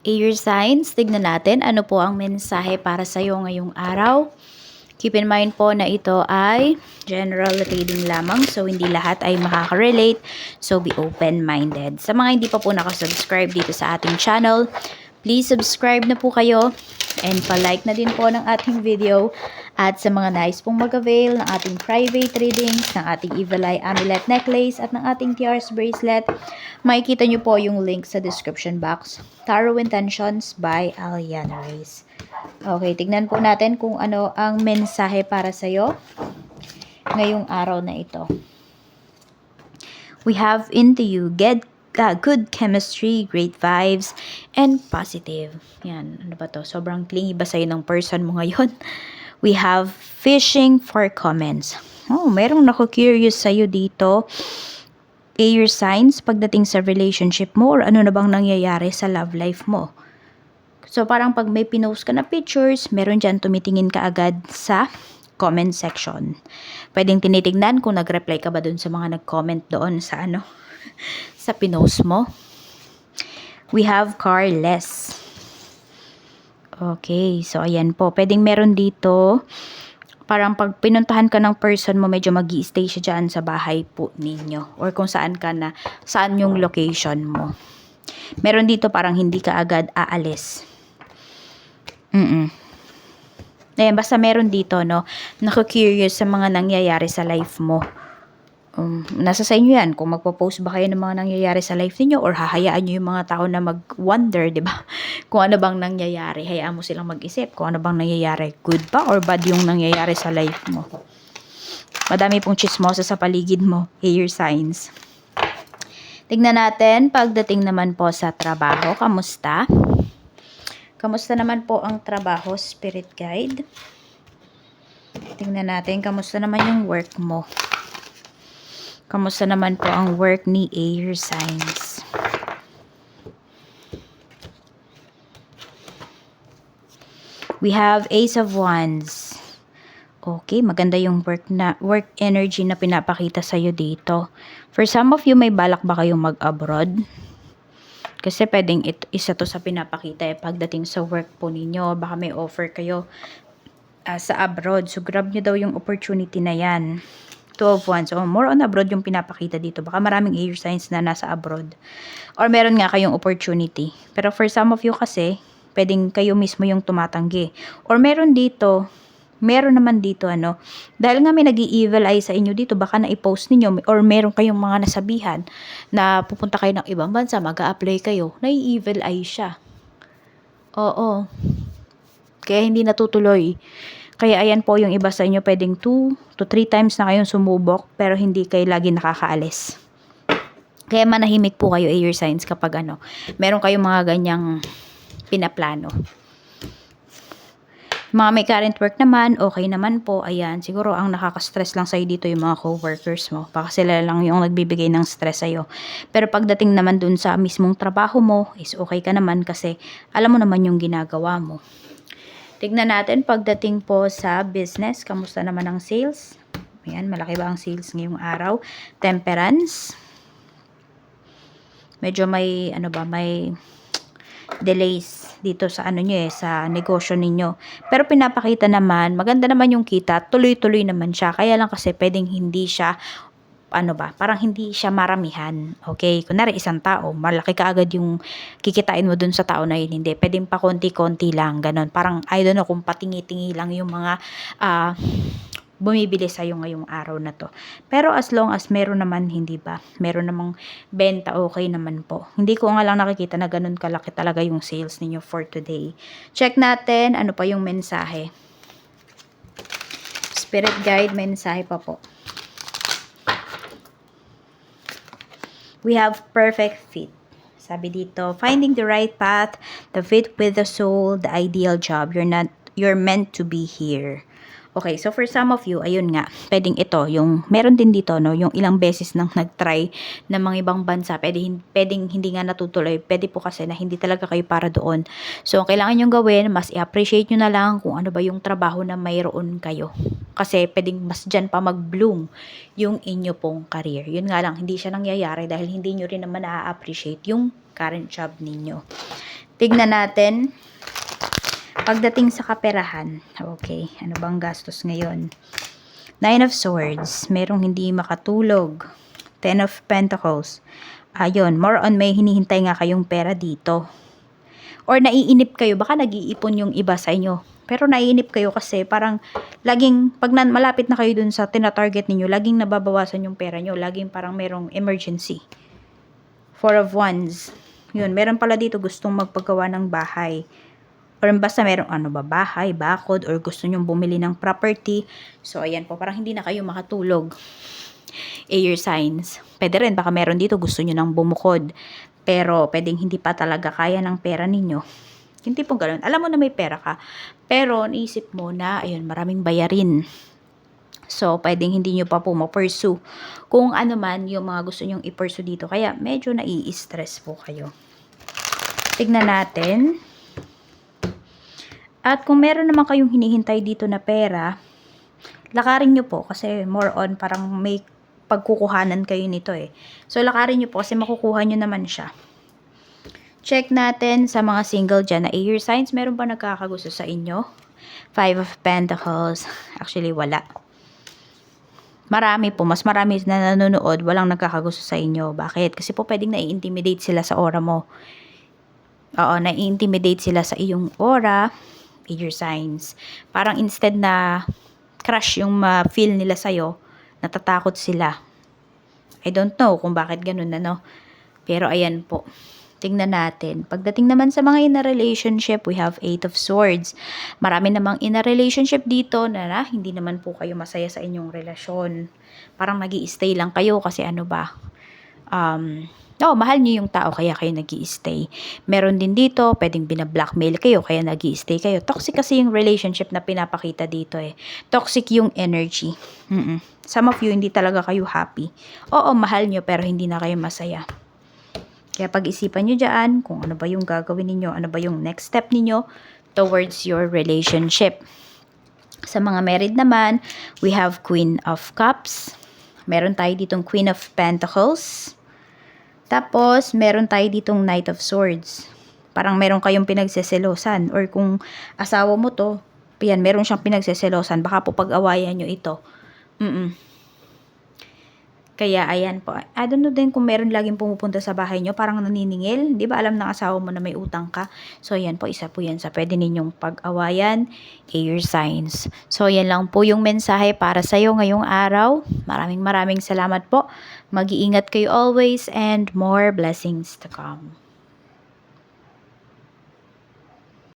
Air signs, tignan natin ano po ang mensahe para sa iyo ngayong araw. Keep in mind po na ito ay general reading lamang, so hindi lahat ay makaka-relate, so be open-minded. Sa mga hindi pa po nakasubscribe dito sa ating channel, please subscribe na po kayo and pa-like na din po ng ating video. At sa mga nais pong mag-avail ng ating private readings, ng ating Evil Eye Amulet Necklace at ng ating TRS Bracelet, makikita nyo po yung link sa description box. Tarot Intentions by Aliana Reyes. Okay, tignan po natin kung ano ang mensahe para sa'yo ngayong araw na ito. We have into you, get good chemistry, great vibes, and positive. Yan, ano ba to? Sobrang clingy ba sa'yo ng person mo ngayon? We have fishing for comments. Oh, merong nako-curious sa'yo dito. Air signs pagdating sa relationship mo or ano na bang nangyayari sa love life mo. So, parang pag may pinost ka na pictures, meron dyan tumitingin ka agad sa comment section. Pwedeng tinitignan kung nag-reply ka ba dun sa mga nag-comment doon sa sa pinost mo. We have carless. Okay, so ayan po. Pwedeng meron dito, parang pag pinuntahan ka ng person mo, medyo mag-i-stay siya dyan sa bahay po ninyo. Or kung saan ka na, saan yung location mo. Meron dito parang hindi ka agad aalis. Ayan, basta meron dito, no, naku-curious sa mga nangyayari sa life mo. Nasa sa inyo yan, kung magpo-post ba kayo ng mga nangyayari sa life niyo or hahayaan niyo yung mga tao na mag-wonder, di ba? Kung ano bang nangyayari, hayaan mo silang mag-isip kung ano bang nangyayari, good ba or bad yung nangyayari sa life mo. Madami pong chismosa sa paligid mo, air signs. Tignan natin, pagdating naman po sa trabaho, kamusta? Kamusta naman po ang trabaho, spirit guide? Tignan natin, kamusta naman yung work mo? Kamusta naman po ang work ni air signs? We have Ace of Wands. Okay, maganda yung work energy na pinapakita sa iyo dito. For some of you, may balak ba kayong mag-abroad? Kasi pwedeng isa to sa pinapakita pagdating sa work po ninyo. Baka may offer kayo sa abroad. So, grab nyo daw yung opportunity na yan. Two of Wands. So, more on abroad yung pinapakita dito. Baka maraming air signs na nasa abroad. Or meron nga kayong opportunity. Pero for some of you kasi, pwedeng kayo mismo yung tumatanggi. Or meron naman dito, dahil nga may nag-i-evil eye sa inyo dito, baka na-i-post ninyo, or meron kayong mga nasabihan na pupunta kayo ng ibang bansa, mag-a-apply kayo, nai-evil eye siya. Oo. Kaya hindi natutuloy. Kaya ayan po yung iba sa inyo, pwedeng 2 to 3 times na kayong sumubok, pero hindi kayo lagi nakakaalis. Kaya manahimik po kayo, air signs, kapag meron kayong mga ganyang pinaplano. Mga may current work naman, okay naman po. Ayan, siguro ang nakaka-stress lang sa'yo dito yung mga co-workers mo. Baka sila lang yung nagbibigay ng stress sa'yo. Pero pagdating naman dun sa mismong trabaho mo, is okay ka naman kasi alam mo naman yung ginagawa mo. Tignan natin pagdating po sa business. Kamusta naman ang sales? Ayan, malaki ba ang sales ngayong araw? Temperance. Medyo may, may delays dito sa sa negosyo ninyo. Pero pinapakita naman, maganda naman yung kita, tuloy-tuloy naman siya. Kaya lang kasi pwedeng hindi siya, parang hindi siya maramihan. Okay? Kunwari isang tao, malaki ka agad yung kikitain mo dun sa tao na yun. Hindi. Pwedeng pa konti-konti lang, ganon. Parang, I don't know, kung patingi-tingi lang yung mga, bumibili sa'yo ngayong araw na to. Pero as long as meron naman, hindi ba? Meron namang benta, okay naman po. Hindi ko nga lang nakikita na ganun kalaki talaga yung sales ninyo for today. Check natin, ano pa yung mensahe. Spirit guide, mensahe pa po. We have perfect fit. Sabi dito, finding the right path, the fit with the soul, the ideal job. You're meant to be here. Okay, so for some of you, ayun nga, pwedeng ito, yung, meron din dito, yung ilang beses nang nag-try ng mga ibang bansa, pwedeng hindi nga natutuloy, pwede po kasi na hindi talaga kayo para doon. So, ang kailangan nyo gawin, mas i-appreciate nyo na lang kung ano ba yung trabaho na mayroon kayo. Kasi pwedeng mas dyan pa mag-bloom yung inyo pong career. Yun nga lang, hindi siya nangyayari dahil hindi nyo rin naman na-appreciate yung current job ninyo. Tignan natin. Pagdating sa kaperahan. Okay, ano bang gastos ngayon? 9 of Swords. Merong hindi makatulog. 10 of Pentacles. Ayun, more on may hinihintay nga kayong pera dito. Or naiinip kayo, baka nag-iipon yung iba sa inyo. Pero naiinip kayo kasi parang laging, pag malapit na kayo dun sa tina-target ninyo, laging nababawasan yung pera nyo. Laging parang merong emergency. 4 of Wands. Yun, meron pala dito gustong magpagawa ng bahay. Or basta merong bahay, bakod, or gusto nyong bumili ng property. So, ayan po, parang hindi na kayo makatulog. Air signs. Pwede rin, baka meron dito gusto nyo nang bumukod. Pero, pwedeng hindi pa talaga kaya ng pera ninyo. Yung tipong ganun. Alam mo na may pera ka. Pero, naisip mo na, ayun, maraming bayarin. So, pwedeng hindi nyo pa po ma-pursue. Kung ano man yung mga gusto nyong i-pursue dito. Kaya, medyo nai-stress po kayo. Tignan natin. At kung meron naman kayong hinihintay dito na pera, lakarin nyo po kasi more on parang may pagkukuhanan kayo nito eh. So, lakarin nyo po kasi makukuha nyo naman siya. Check natin sa mga single dyan na air signs. Meron ba nagkakagusto sa inyo? 5 of Pentacles. Actually, wala. Marami po. Mas marami na nanonood. Walang nagkakagusto sa inyo. Bakit? Kasi po pwedeng nai-intimidate sila sa aura mo. Oo, nai-intimidate sila sa iyong aura. Air signs. Parang instead na crush yung feel nila sa'yo, natatakot sila. I don't know kung bakit ganun Pero ayan po. Tingnan natin. Pagdating naman sa mga in a relationship, we have 8 of Swords. Marami namang in a relationship dito na hindi naman po kayo masaya sa inyong relasyon. Parang nag-i-stay lang kayo kasi mahal niyo yung tao kaya kayo nag-i-stay. Meron din dito, pwedeng binablockmail kayo kaya nag-i-stay kayo. Toxic kasi yung relationship na pinapakita dito eh. Toxic yung energy. Some of you, hindi talaga kayo happy. Oo, mahal niyo pero hindi na kayo masaya. Kaya pag-isipan niyo dyan kung ano ba yung gagawin niyo, ano ba yung next step niyo towards your relationship. Sa mga married naman, we have Queen of Cups. Meron tayo ditong Queen of Pentacles. Tapos, meron tayo ditong Knight of Swords. Parang meron kayong pinagseselosan. Or kung asawa mo to, yan, meron siyang pinagseselosan. Baka po pag-awayan nyo ito. Kaya, ayan po. I don't know din kung meron laging pumupunta sa bahay nyo. Parang naniningil. Di ba alam ng asawa mo na may utang ka? So, ayan po. Isa po yan sa pwede ninyong pag-awayan. Air signs. So, yan lang po yung mensahe para sa'yo ngayong araw. Maraming salamat po. Mag-iingat kayo always and more blessings to come.